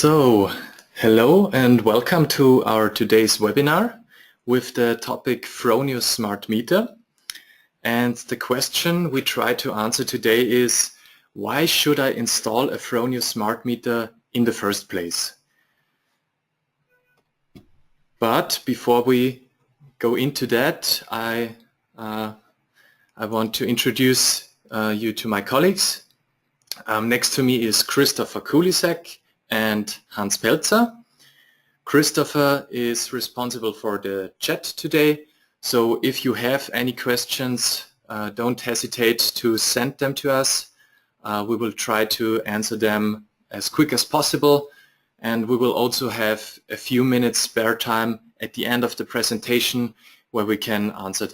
So, hello and welcome to our today's webinar with the topic Fronius Smart Meter. And the question we try to answer today is, why should I install a Fronius Smart Meter in the first place? But before we go into that, I want to introduce you to my colleagues. Next to me is Christopher Kulisek and Hans Pelzer. Christopher is responsible for the chat today, so if you have any questions, don't hesitate to send them to us. We will try to answer them as quick as possible, and we will also have a few minutes spare time at the end of the presentation where we can answer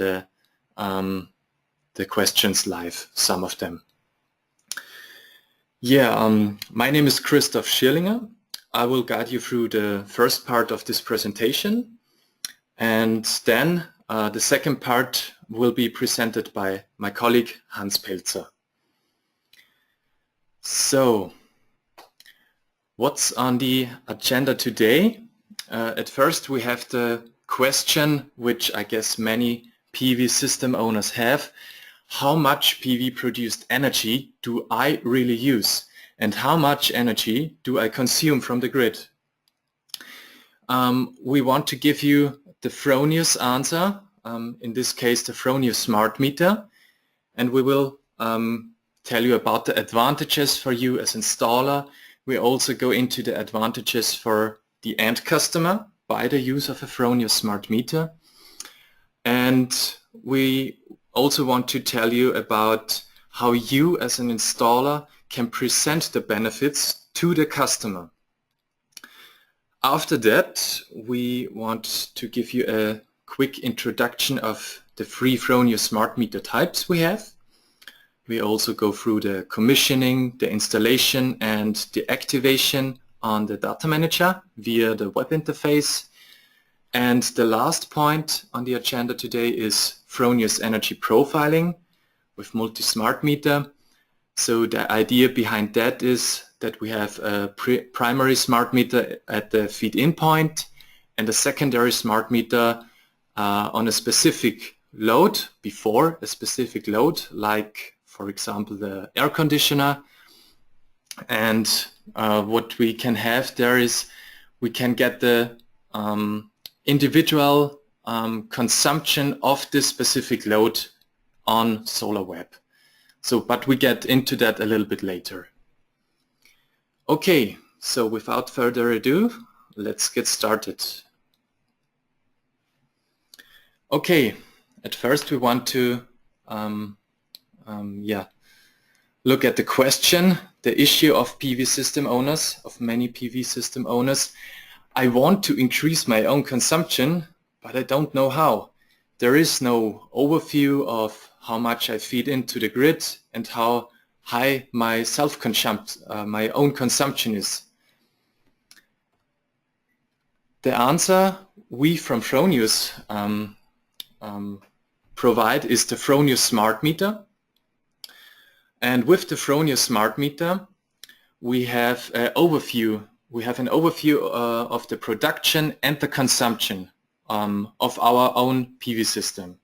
the questions live, some of them. My name is Christoph Schirlinger. I will guide you through the first part of this presentation, and then the second part will be presented by my colleague Hans Pelzer. So, what's on the agenda today? At first we have the question, which I guess many PV system owners have: how much PV produced energy do I really use, and how much energy do I consume from the grid? We want to give you the Fronius answer, in this case the Fronius Smart Meter, and we will tell you about the advantages for you as installer. We also go into the advantages for the end customer by the use of a Fronius Smart Meter, and we also want to tell you about how you as an installer can present the benefits to the customer. After that, we want to give you a quick introduction of the three Fronius Smart Meter types we have. We also go through the commissioning, the installation and the activation on the DATAMANAGER via the web interface. And the last point on the agenda today is Fronius energy profiling with multi-smart meter. So the idea behind that is that we have a primary smart meter at the feed-in point and a secondary smart meter on a specific load, before a specific load, like for example the air conditioner. And what we can have there is we can get the individual consumption of this specific load on Solar.web. So, but we get into that a little bit later. Okay, so without further ado, let's get started. Okay, at first we want to look at the question, the issue of PV system owners, of many PV system owners. I want to increase my own consumption, but I don't know how. There is no overview of how much I feed into the grid and how high my my own consumption is. The answer we from Fronius provide is the Fronius Smart Meter. And with the Fronius Smart Meter, we have an overview. We have an overview of the production and the consumption of our own PV system.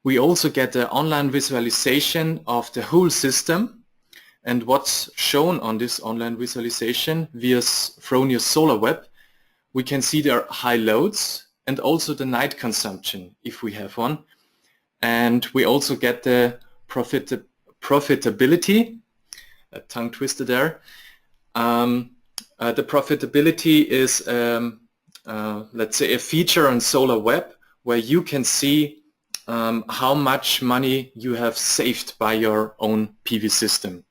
We also get an online visualization of the whole system, and what's shown on this online visualization via Fronius Solar.web, we can see their high loads and also the night consumption if we have one, and we also get the profitability, a tongue twister there. The profitability is let's say a feature on Solar.web where you can see how much money you have saved by your own PV system.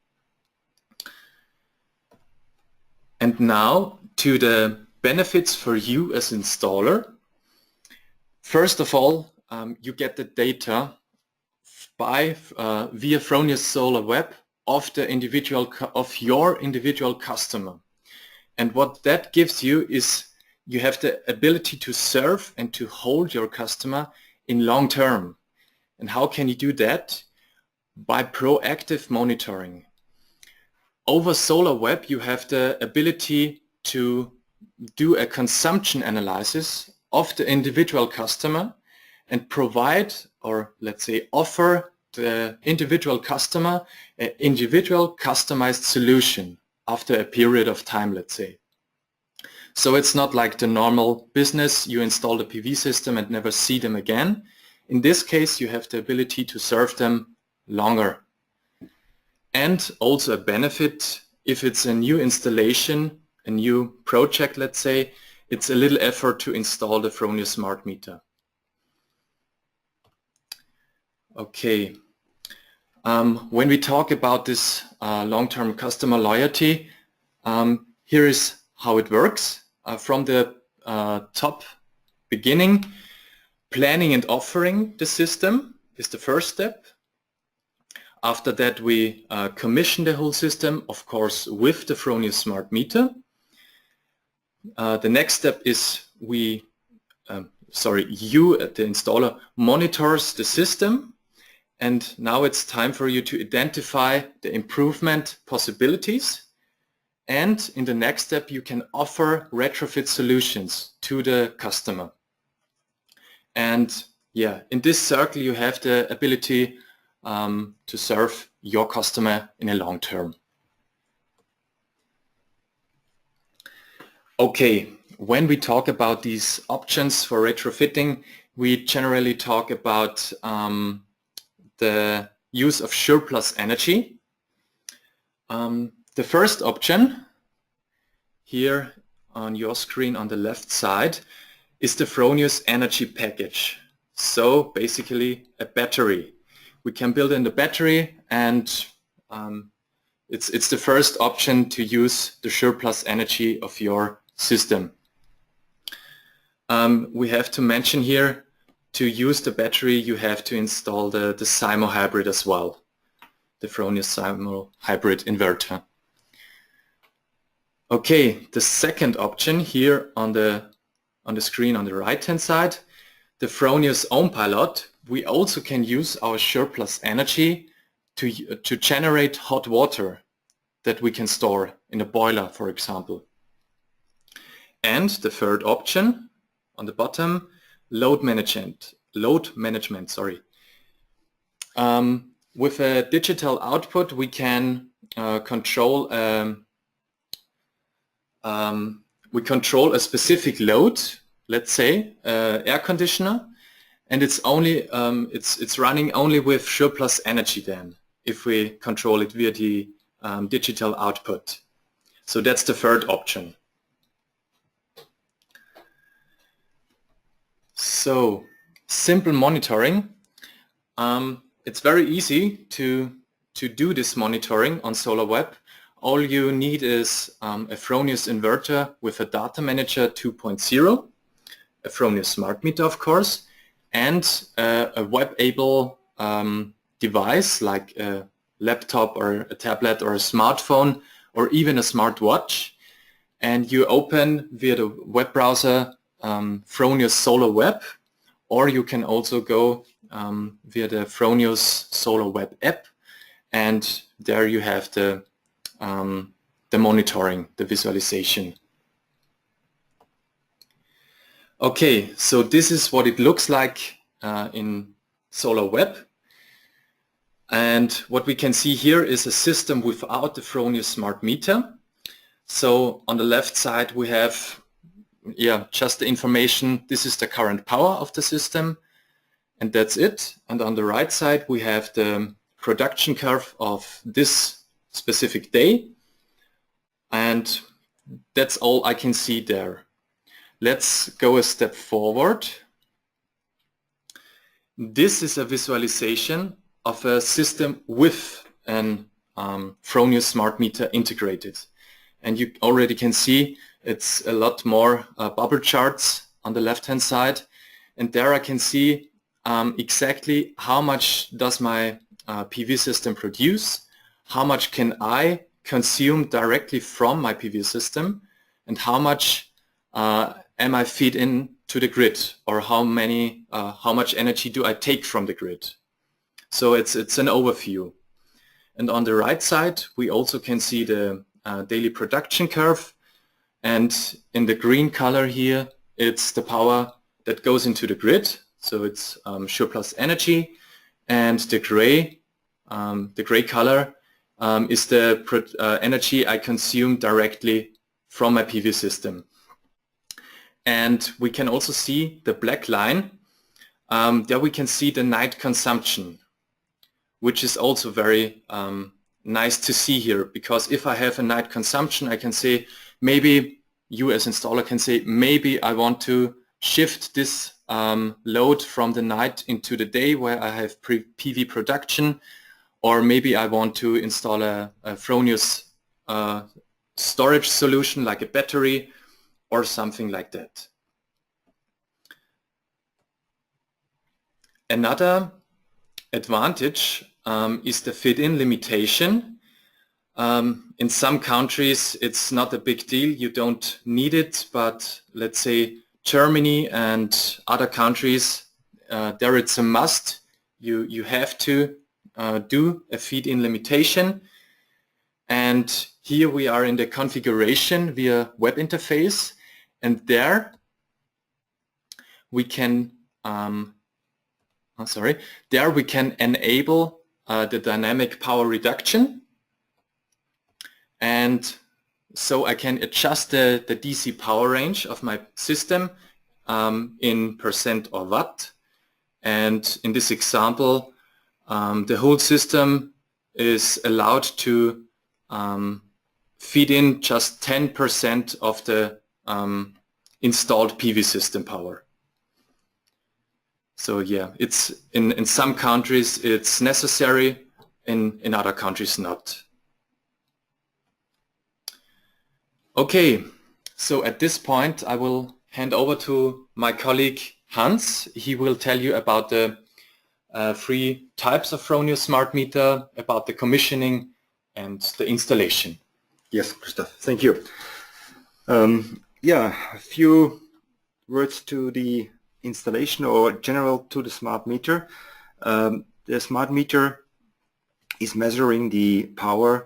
And now to the benefits for you as installer. First of all, you get the data via Fronius Solar.web of your individual customer. And what that gives you is you have the ability to serve and to hold your customer in long term. And how can you do that? By proactive monitoring. Over Solar.web you have the ability to do a consumption analysis of the individual customer and provide, or let's say offer, the individual customer an individual customized solution after a period of time, let's say. So it's not like the normal business, you install the PV system and never see them again. In this case, you have the ability to serve them longer. And also a benefit, if it's a new installation, a new project, let's say, it's a little effort to install the Fronius Smart Meter. Okay. When we talk about this long-term customer loyalty, here is how it works. From the top beginning, planning and offering the system is the first step. After that, we commission the whole system, of course, with the Fronius Smart Meter. The next step is you, the installer, monitors the system. And now it's time for you to identify the improvement possibilities. And in the next step, you can offer retrofit solutions to the customer. And yeah, in this circle, you have the ability to serve your customer in a long term. Okay, when we talk about these options for retrofitting, we generally talk about the use of surplus energy. The first option here on your screen on the left side is the Fronius Energy Package. So basically a battery. We can build in the battery, and it's the first option to use the surplus energy of your system. We have to mention here, to use the battery you have to install the SIMO hybrid as well, the Fronius SIMO hybrid inverter. Okay, the second option here on the screen on the right hand side, the Fronius Own Pilot. We also can use our surplus energy to generate hot water that we can store in a boiler, for example. And the third option on the bottom, load management. With a digital output, we can control a specific load, let's say air conditioner, and it's only it's running only with surplus energy then, if we control it via the digital output. So that's the third option. So simple monitoring. It's very easy to do this monitoring on Solar.web. All you need is a Fronius inverter with a DATAMANAGER 2.0, a Fronius Smart Meter, of course, and a web-able device like a laptop or a tablet or a smartphone or even a smartwatch. And you open via the web browser Fronius Solar.web, or you can also go via the Fronius Solar.web app, and there you have the monitoring, the visualization. Okay, so this is what it looks like in Solar.web. And what we can see here is a system without the Fronius Smart Meter. So on the left side we have just the information. This is the current power of the system, and that's it. And on the right side we have the production curve of this specific day, and that's all I can see there. Let's go a step forward. This is a visualization of a system with an Fronius Smart Meter integrated, and you already can see it's a lot more bubble charts on the left hand side, and there I can see exactly how much does my PV system produce, how much can I consume directly from my PV system, and how much am I feed in to the grid, or how much energy do I take from the grid. So it's an overview. And on the right side we also can see the daily production curve, and in the green color here it's the power that goes into the grid, so it's surplus energy, and the gray color is the energy I consume directly from my PV system. And we can also see the black line. There we can see the night consumption, which is also very nice to see here, because if I have a night consumption, I can say, maybe you as installer can say, maybe I want to shift this load from the night into the day where I have PV production, or maybe I want to install a Fronius storage solution like a battery or something like that. Another advantage is the fit-in limitation. In some countries it's not a big deal, you don't need it, but let's say Germany and other countries, there it's a must. You have to do a feed-in limitation, and here we are in the configuration via web interface, and there we can there we can enable the dynamic power reduction, and so I can adjust the DC power range of my system in percent or watt. And in this example, the whole system is allowed to feed in just 10% of the installed PV system power. So yeah, it's in some countries it's necessary, in other countries not. Okay, so at this point I will hand over to my colleague Hans. He will tell you about the 3 types of Fronius Smart Meter, about the commissioning and the installation. Yes, Christoph, thank you. Yeah, a few words to the installation, or general to the smart meter. The smart meter is measuring the power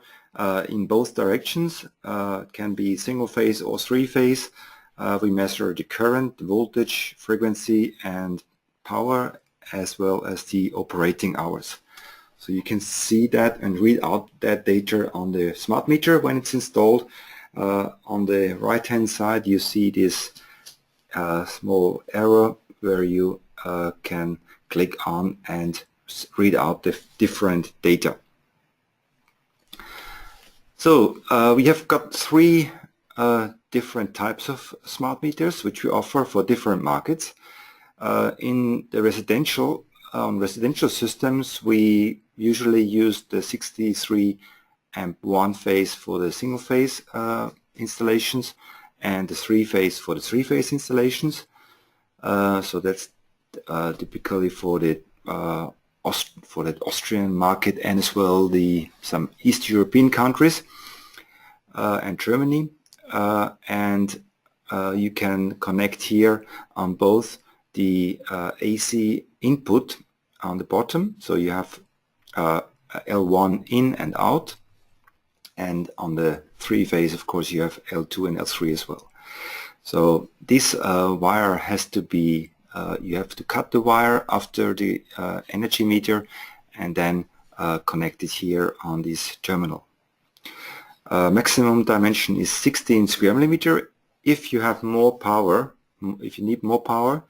in both directions. It can be single phase or 3-phase. We measure the current, the voltage, frequency and power, as well as the operating hours. So you can see that and read out that data on the smart meter when it's installed. On the right hand side you see this small arrow where you can click on and read out the different data. So we have got 3 different types of smart meters which we offer for different markets. In the residential systems we usually use the 63 amp 1-phase for the single phase installations and the 3-phase for the 3-phase installations. So that's typically for the Austrian market, and as well some East European countries and Germany. And you can connect here on both the AC input on the bottom, so you have L1 in and out, and on the 3-phase of course you have L2 and L3 as well. So this wire has to be, you have to cut the wire after the energy meter and then connect it here on this terminal. Maximum dimension is 16 square millimeter. If you have more power, if you need more power,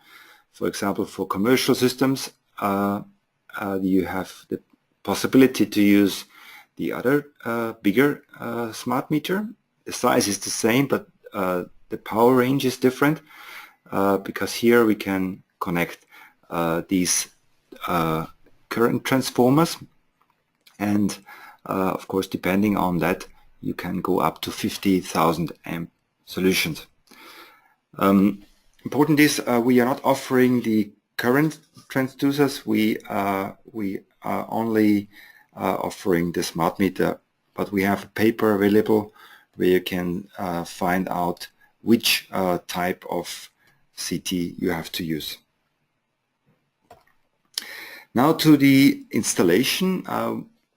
for example for commercial systems, you have the possibility to use the other bigger smart meter. The size is the same, but the power range is different, because here we can connect these current transformers, and of course depending on that you can go up to 50,000 amp solutions. Important is we are not offering the current transducers, we are only offering the smart meter, but we have a paper available where you can find out which type of CT you have to use. Now to the installation.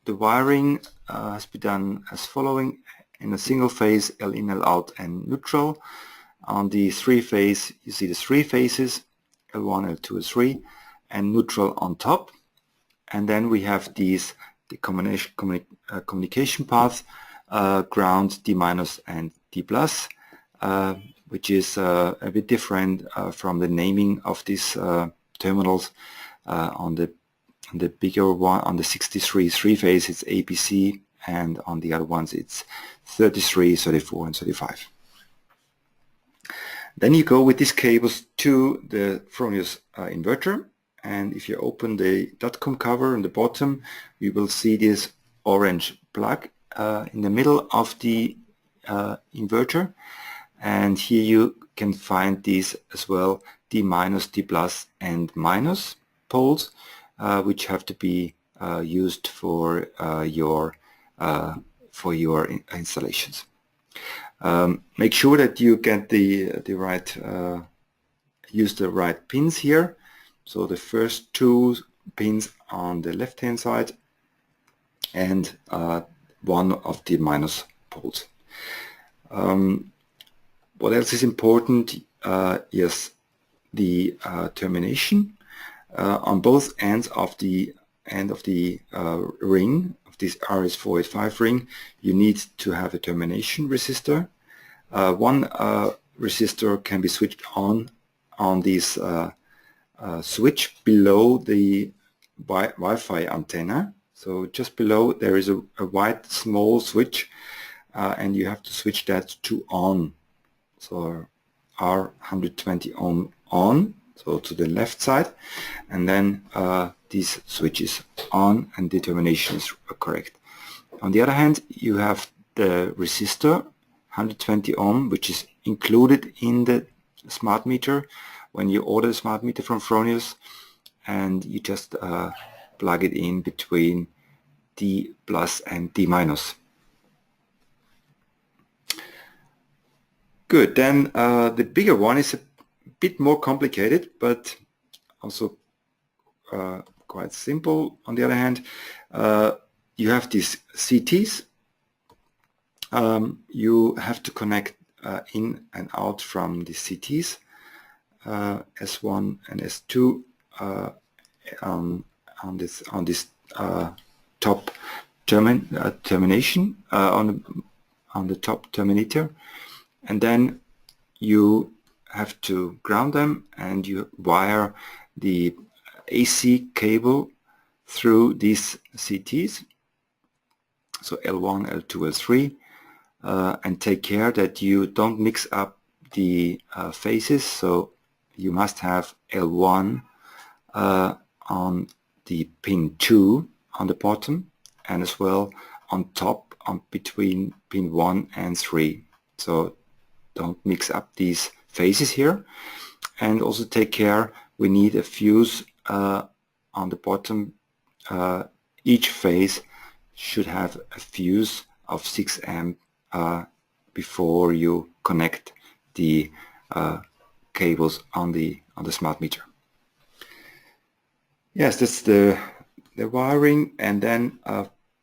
The wiring has been done as following. In a single phase, L in, L out, and neutral. On the three phase, you see the three phases, L1, L2, L3, and neutral on top. And then we have these the communication paths, ground, D minus, and D plus, which is a bit different from the naming of these terminals. On the bigger one, on the 63 three-phase, it's ABC, and on the other ones it's 33, 34, and 35. Then you go with these cables to the Fronius inverter, and if you open the .com cover on the bottom, you will see this orange plug in the middle of the inverter, and here you can find these as well, D minus, D plus, and minus poles, which have to be used for your installations. Make sure that you get the right use the right pins here. So the first two pins on the left hand side and one of the minus poles. What else is important? Yes, the termination on both ends of the ring of this RS485 ring. You need to have a termination resistor. One resistor can be switched on this switch below the Wi-Fi antenna. So just below there is a white small switch, and you have to switch that to on. So R120 on, so to the left side, and then this switch is on and the termination is correct. On the other hand, you have the resistor 120 ohm, which is included in the smart meter when you order a smart meter from Fronius, and you just plug it in between D plus and D minus. Good, then the bigger one is a bit more complicated, but also quite simple. On the other hand, you have these CTs. You have to connect in and out from the CTs, S1 and S2 on this top termination on the top terminator, and then you have to ground them, and you wire the AC cable through these CTs, so L1, L2, L3, and take care that you don't mix up the phases. So you must have L1 on the pin 2 on the bottom, and as well on top between pin 1 and 3. So don't mix up these phases here. And also take care, we need a fuse on the bottom. Each phase should have a fuse of 6 amp before you connect the cables on the smart meter. Yes, that's the wiring, and then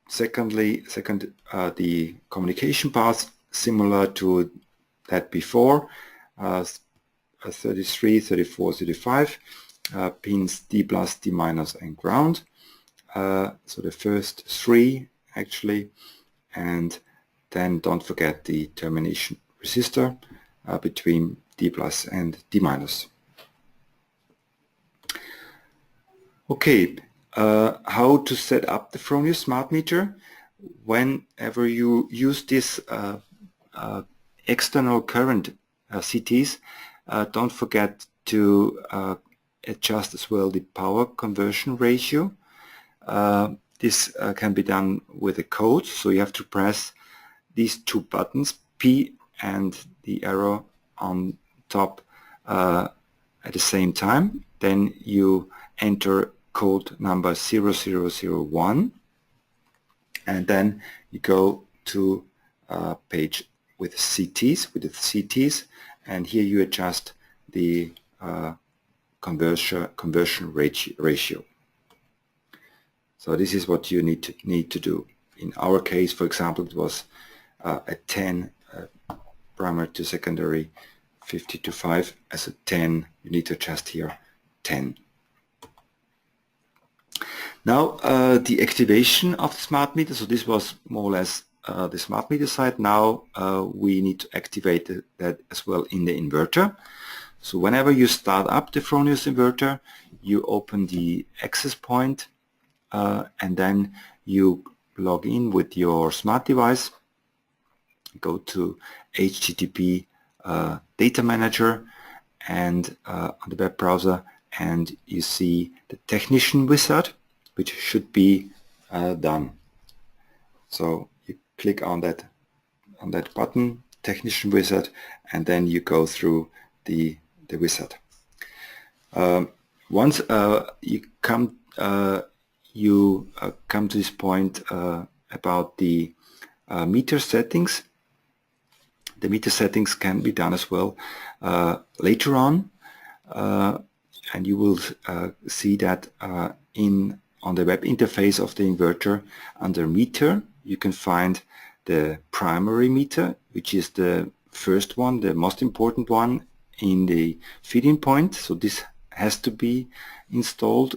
second the communication path, similar to that before, 33, 34, 35 pins D plus, D minus, and ground. So the first 3 actually, and then don't forget the termination resistor between D plus and D minus. Okay, how to set up the Fronius smart meter? Whenever you use this external current CTs, don't forget to adjust as well the power conversion ratio. This can be done with a code, so you have to press these 2 buttons, P and the arrow on top at the same time. Then you enter code number 0001, and then you go to a page with CTs, and here you adjust the conversion ratio. So this is what you need to do. In our case, for example, it was at 10, primary to secondary 50 to 5. As a 10, you need to adjust here 10. Now the activation of the smart meter, so this was more or less the smart meter side. Now we need to activate that as well in the inverter. So whenever you start up the Fronius inverter, you open the access point and then you log in with your smart device, go to HTTP DATAMANAGER and on the web browser, and you see the technician wizard, which should be done. So you click on that button, technician wizard, and then you go through the wizard. Once you come to this point about the meter settings. The meter settings can be done as well later on, and you will see that on the web interface of the inverter, under meter you can find the primary meter, which is the first one, the most important one in the feeding point. So this has to be installed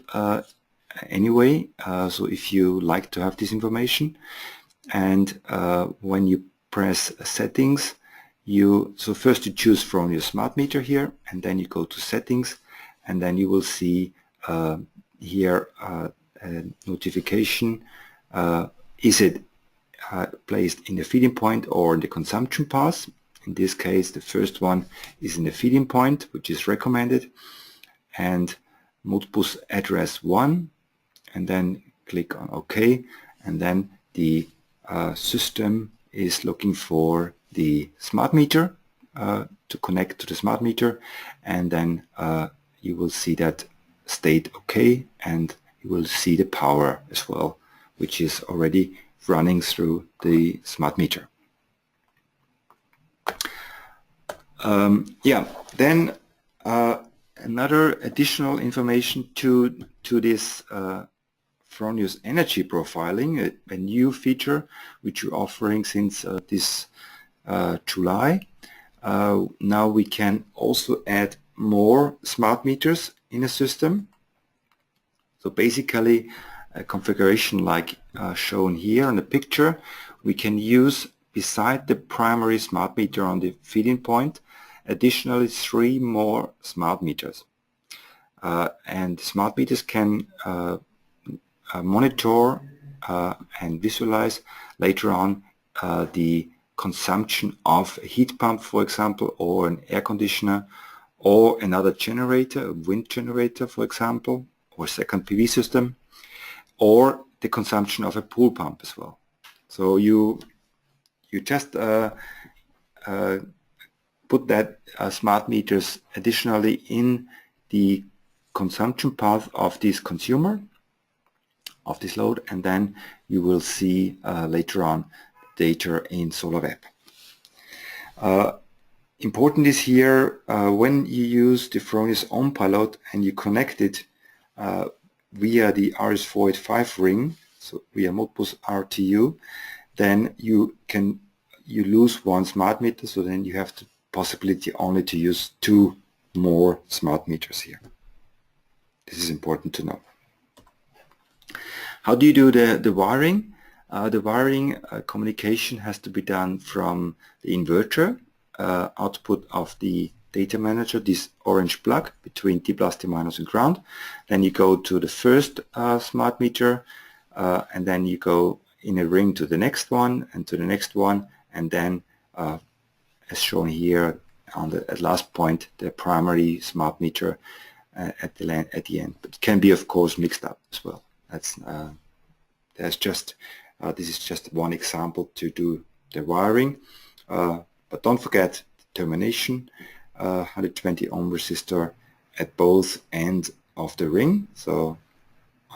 anyway, so if you like to have this information. And when you press settings, so first you choose Fronius Smart Meter here, and then you go to settings, and then you will see here a notification. Is it placed in the feeding point or in the consumption path? In this case, the first one is in the feeding point, which is recommended, and Modbus address 1, and then click on OK, and then the system is looking for the smart meter to connect to the smart meter, and then you will see that state OK, and you will see the power as well, which is already running through the smart meter. Then another additional information to this Fronius energy profiling, a new feature which we're offering since this July. Now we can also add more smart meters in a system. So basically a configuration like shown here in the picture, we can use beside the primary smart meter on the feeding point additionally 3 more smart meters. And smart meters can monitor and visualize later on the consumption of a heat pump, for example, or an air conditioner, or another generator, a wind generator, for example, or second PV system, or the consumption of a pool pump as well. So you just put that smart meters additionally in the consumption path of this consumer, of this load, and then you will see later on data in Solar.web. Important is here when you use the Fronius OnPilot and you connect it via the RS485 ring, so via Modbus RTU, then you lose 1 smart meter, so then you have the possibility only to use 2 more smart meters here. This is important to know. How do you do the wiring? The wiring communication has to be done from the inverter output of the DATAMANAGER, this orange plug between T+, T- and ground. Then you go to the first smart meter, and then you go in a ring to the next one and to the next one, and then as shown here on the last point, the primary smart meter at the end. But it can be, of course, mixed up as well. That's this is just one example to do the wiring. But don't forget termination, 120 ohm resistor at both ends of the ring. So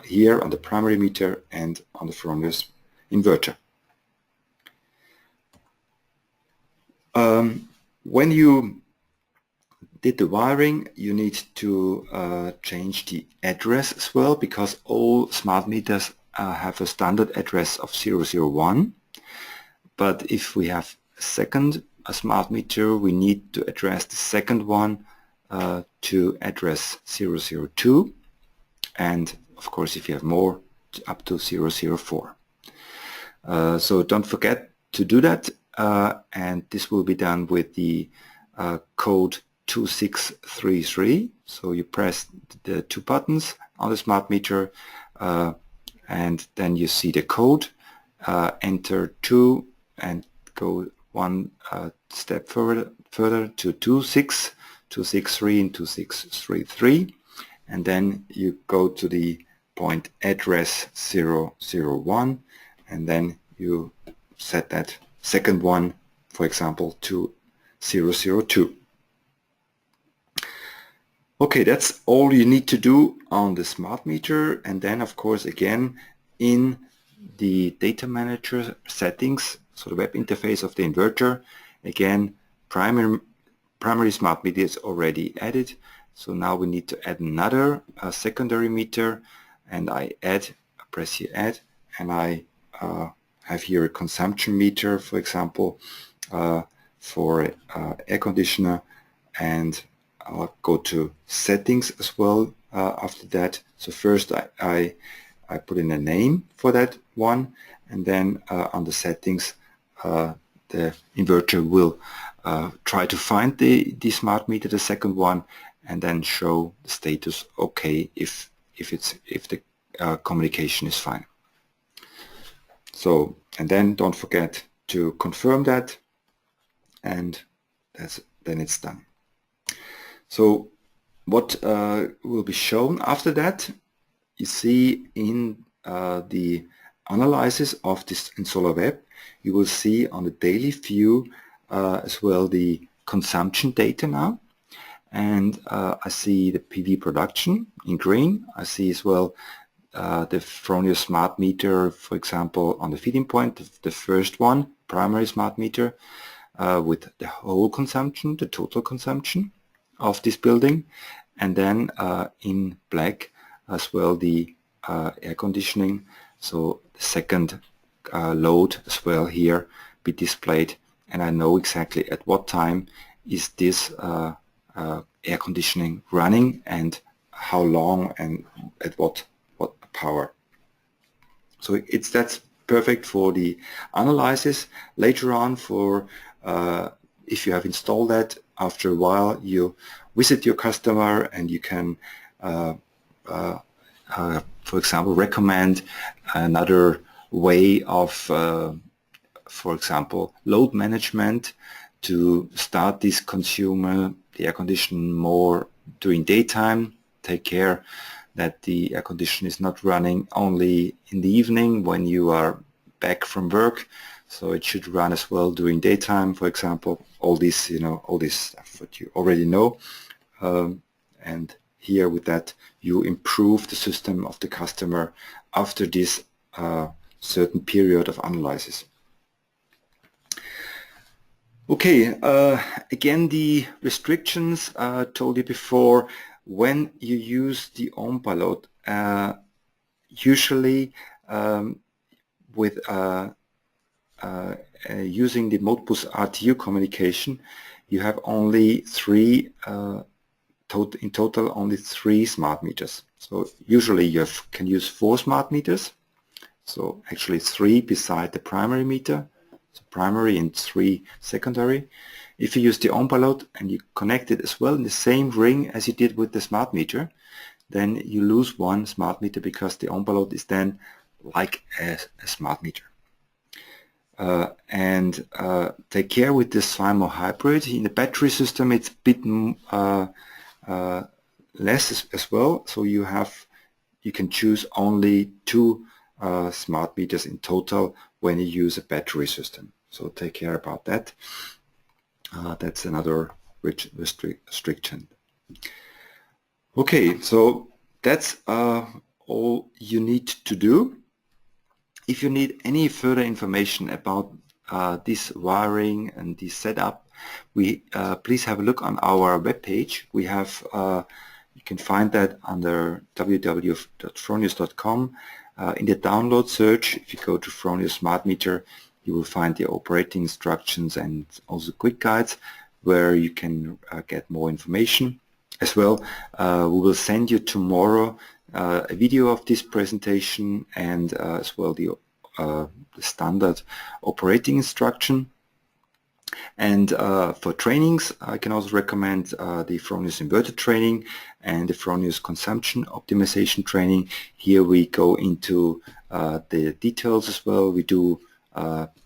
here on the primary meter and on the Fronius inverter. When you did the wiring, you need to change the address as well, because all smart meters have a standard address of 001. but if we have a smart meter, we need to address the second one to address 002, and of course if you have more, up to 004. So don't forget to do that, and this will be done with the code 2633. So you press the two buttons on the smart meter, and then you see the code, enter 2 and go one step further to 263 and 2633, and then you go to the point address 001, and then you set that second one, for example, to 002. Okay, that's all you need to do on the smart meter. And then of course again in the data manager settings, so the web interface of the inverter, again primary smart meter is already added, so now we need to add another secondary meter, and I press here add, and I have here a consumption meter, for example, for air conditioner, and I'll go to settings as well after that. So first I put in a name for that one, and then on the settings the inverter will try to find the smart meter, the second one, and then show the status okay if the communication is fine. So, and then don't forget to confirm that, and then it's done. So what will be shown after that, you see in the analysis of this in Solar.web, you will see on the daily view as well the consumption data now, and I see the PV production in green. I see as well the Fronius smart meter, for example, on the feeding point, the first one, primary smart meter, with the whole consumption, the total consumption of this building, and then in black as well the air conditioning, so the second load as well here be displayed, and I know exactly at what time is this air conditioning running and how long and at what power. So that's perfect for the analysis. Later on, for if you have installed that, after a while you visit your customer and you can for example recommend another way of for example load management to start this consumer, the air conditioner, more during daytime. Take care that the air conditioner is not running only in the evening when you are back from work, so it should run as well during daytime, for example. All this, all this stuff what you already know, and here with that you improve the system of the customer after this certain period of analysis. Okay, again the restrictions told you before. When you use the on-by-load, usually with using the Modbus RTU communication, you have only three, in total only 3 smart meters. So usually you can use 4 smart meters, so actually 3 beside the primary meter, so primary and 3 secondary. If you use the on-by-load and you connect it as well in the same ring as you did with the smart meter, then you lose 1 smart meter because the on-by-load is then like a smart meter. And take care with this SIMO hybrid. In the battery system it's a bit less as well, so you can choose only 2 smart meters in total when you use a battery system. So take care about that. That's another restriction. Okay, so that's all you need to do. If you need any further information about this wiring and this setup, please have a look on our webpage. We have you can find that under www.fronius.com. In the download search, if you go to Fronius Smart Meter, you will find the operating instructions and also quick guides where you can get more information. As well, we will send you tomorrow a video of this presentation and as well the standard operating instruction. And for trainings, I can also recommend the Fronius inverter training and the Fronius consumption optimization training. Here we go into the details as well. We do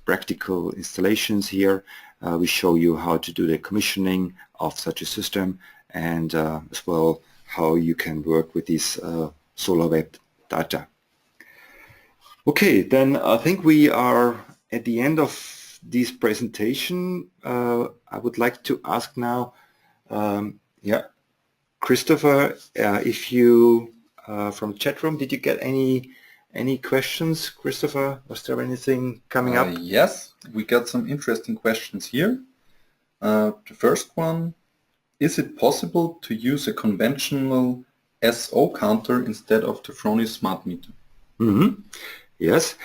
practical installations here. We show you how to do the commissioning of such a system and as well how you can work with this Solar.web data. Okay, then I think we are at the end of this presentation. I would like to ask now, Christopher, if you from the chat room, did you get any questions? Christopher, was there anything coming up? Yes, we got some interesting questions here. The first one, is it possible to use a conventional SO counter instead of the Fronius smart meter? Mm-hmm. Yes,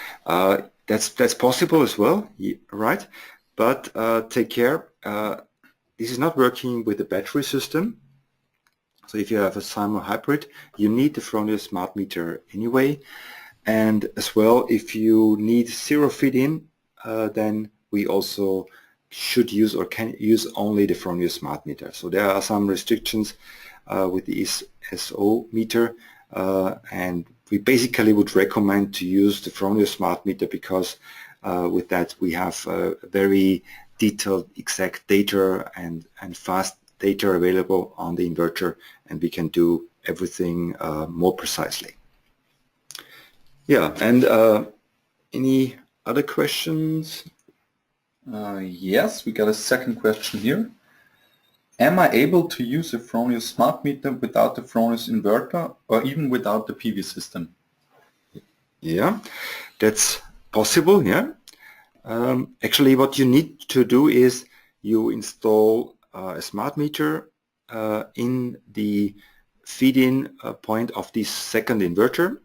that's possible as well, right? But take care, this is not working with the battery system. So if you have a SIMO hybrid, you need the Fronius smart meter anyway. And as well, if you need zero fit-in, then we also should use or can use only the Fronius smart meter. So there are some restrictions with the SO meter, and we basically would recommend to use the Fronius smart meter because with that we have very detailed exact data and fast data available on the inverter, and we can do everything more precisely. Yeah, and any other questions? Yes, we got a second question here. Am I able to use a Fronius smart meter without the Fronius inverter or even without the PV system? Yeah, that's possible, yeah. Actually, what you need to do is you install a smart meter in the feed-in point of this second inverter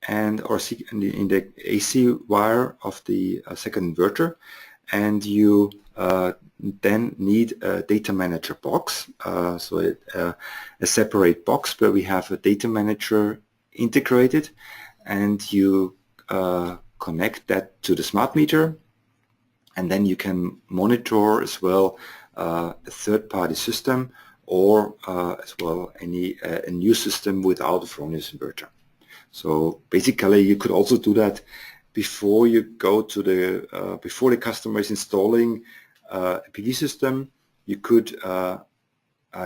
and or in the AC wire of the second inverter, and you then need a data manager box, so a separate box where we have a data manager integrated, and you connect that to the smart meter, and then you can monitor as well a third-party system or as well a new system without a Fronius inverter. So basically you could also do that before you go to the before the customer is installing a PV system. You could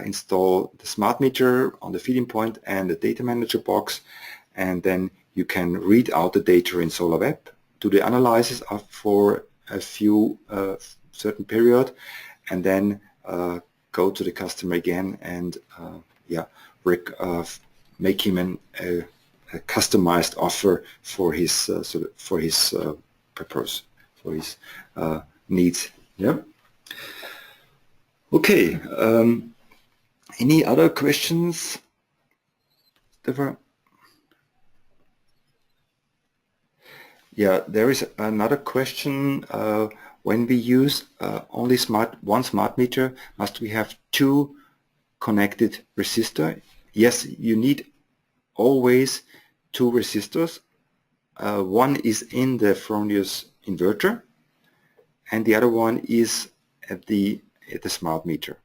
install the smart meter on the feeding point and the data manager box, and then you can read out the data in Solar.web, do the analysis for a few certain period, and then go to the customer again and make him a customized offer for his purpose, for his needs. Yeah. Okay. Any other questions? Yeah, there is another question. When we use only one smart meter, must we have two connected resistors? Yes, you need always two resistors. One is in the Fronius inverter, and the other one is at the smart meter.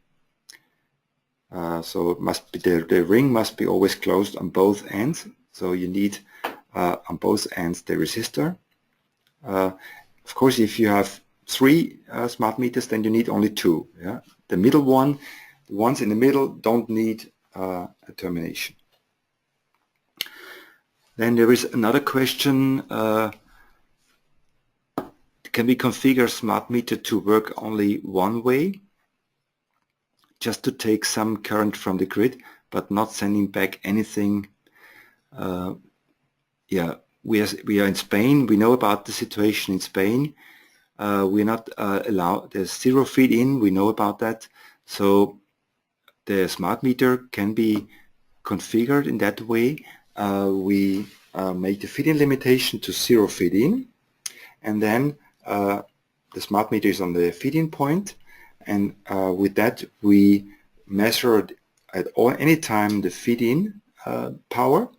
So it must be the ring must be always closed on both ends. So you need on both ends the resistor. Of course, if you have three smart meters, then you need only two. Yeah, the middle one, the ones in the middle don't need a termination. Then there is another question. Can we configure smart meter to work only one way, just to take some current from the grid, but not sending back anything? Yeah, we are in Spain. We know about the situation in Spain. We're not allowed. There's zero feed-in. We know about that. So the smart meter can be configured in that way. We make the feed-in limitation to zero feed-in, and then the smart meter is on the feed-in point, and with that we measure at any time the feed-in power,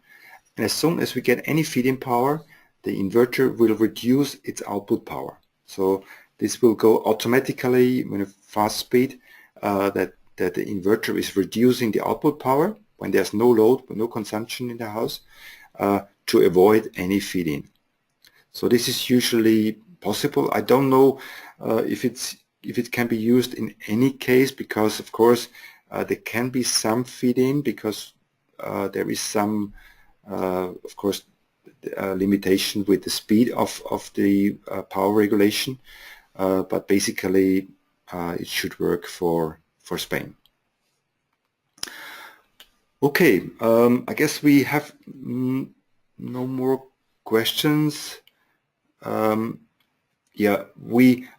and as soon as we get any feed-in power, the inverter will reduce its output power. So this will go automatically with a fast speed that the inverter is reducing the output power when there's no load, no consumption in the house, to avoid any feed-in. So this is usually possible. I don't know if it can be used in any case, because of course there can be some feed-in, because there is some of course limitation with the speed of the power regulation, but basically it should work for Spain. Okay, I guess we have no more questions. Yeah,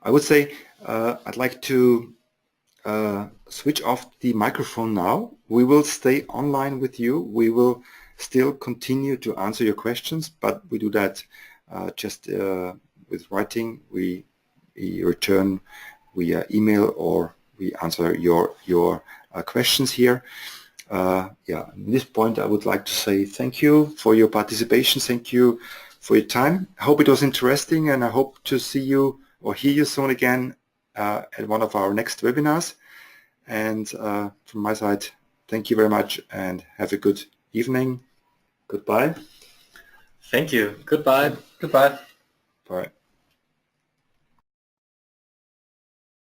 I would say I'd like to switch off the microphone now. We will stay online with you. We will still continue to answer your questions, but we do that just with writing. We return via email, or we answer your questions here. Yeah, at this point I would like to say thank you for your participation. Thank you for your time. I hope it was interesting, and I hope to see you or hear you soon again at one of our next webinars. And from my side, thank you very much and have a good evening. Goodbye. Thank you. Goodbye. Goodbye. Bye.